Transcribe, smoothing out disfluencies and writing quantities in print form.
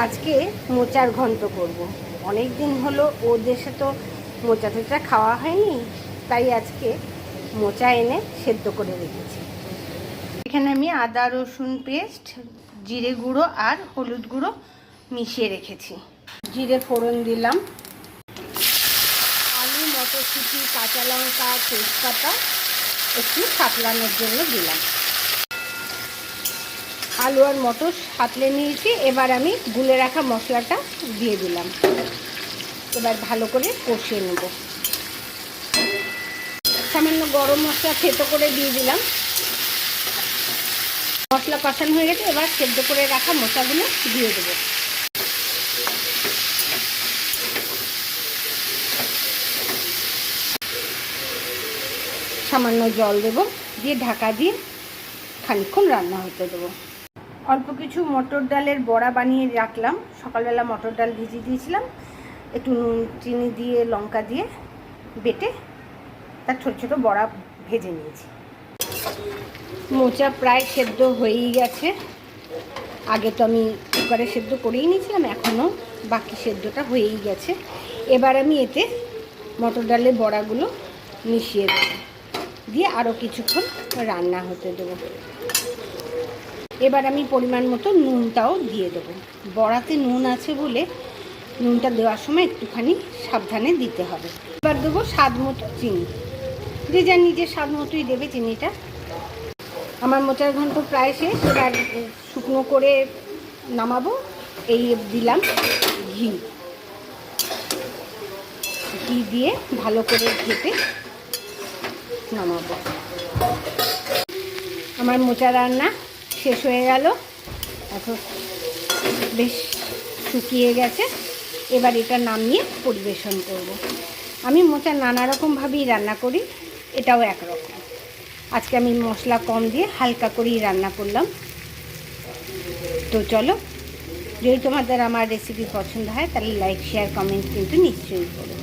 আজকে মোচার ঘন্ট করব। অনেক দিন হলো ও দেশে তো মোচা টোচা খাওয়া হয়নি, তাই আজকে মোচা এনে সেদ্ধ করে রেখেছি। এখানে আমি আদা রসুন পেস্ট, জিরে গুঁড়ো আর হলুদ গুঁড়ো মিশিয়ে রেখেছি। জিরে ফোড়ন দিলাম, আলু, মটরশুঁটি, কাঁচা লঙ্কা, তেজপাতা একটু সাতলানোর জন্য দিলাম। আলু আর মটর সাতলে নিয়েছি। এবার আমি গুলে রাখা মশলাটা দিয়ে দিলাম। এবার ভালো করে কষিয়ে নেব। সামান্য গরম মশলা থেতো করে দিয়ে দিলাম। মশলা কষানো হয়ে গেছে, এবার সেদ্ধ করে রাখা মোচাগুলো দিয়ে দেবো। সামান্য জল দেবো, দিয়ে ঢাকা দিয়ে খানিকক্ষণ রান্না হতে দেবো। অল্প কিছু মটর ডালের বড়া বানিয়ে রাখলাম। সকালবেলা মটর ডাল ভিজিয়ে দিয়েছিলাম, একটু নুন চিনি দিয়ে লঙ্কা দিয়ে বেটে তার ছোটো ছোটো বড়া ভেজে নিয়েছি। মোচা প্রায় সেদ্ধ হয়েই গেছে। আগে তো আমি কুকারে সেদ্ধ করেই নিয়েছিলাম, এখনও বাকি সেদ্ধটা হয়েই গেছে। এবার আমি এতে মটর ডালের বড়াগুলো মিশিয়ে দেবো, দিয়ে আরও কিছুক্ষণ রান্না হতে দেবো। এবার আমি পরিমাণ মতো নুনটাও দিয়ে দেবো। বড়াতে নুন আছে বলে নুনটা দেওয়ার সময় একটুখানি সাবধানে দিতে হবে। এবার দেবো স্বাদ মতো চিনি, যে যা নিজের স্বাদ মতোই দেবে চিনিটা। আমার মোচার ঘন্ট প্রায় শেষ। এবার শুকনো করে নামাবো। এই দিলাম ঘি, ঘি দিয়ে ভালো করে ঘেটে নামাবো। আমার মোচা রান্না শেষ হয়ে গেল। এখন বেশ শুকিয়ে গেছে। এবার এটা নামিয়ে পরিবেশন করব। আমি মোচা নানা রকমভাবেই রান্না করি, এটাও একরকম। আজকে আমি মশলা কম দিয়ে হালকা করেই রান্না করলাম। তো চলো, যদি তোমাদের আমার রেসিপি পছন্দ হয় তাহলে লাইক শেয়ার কমেন্ট কিন্তু নিশ্চয়ই করো।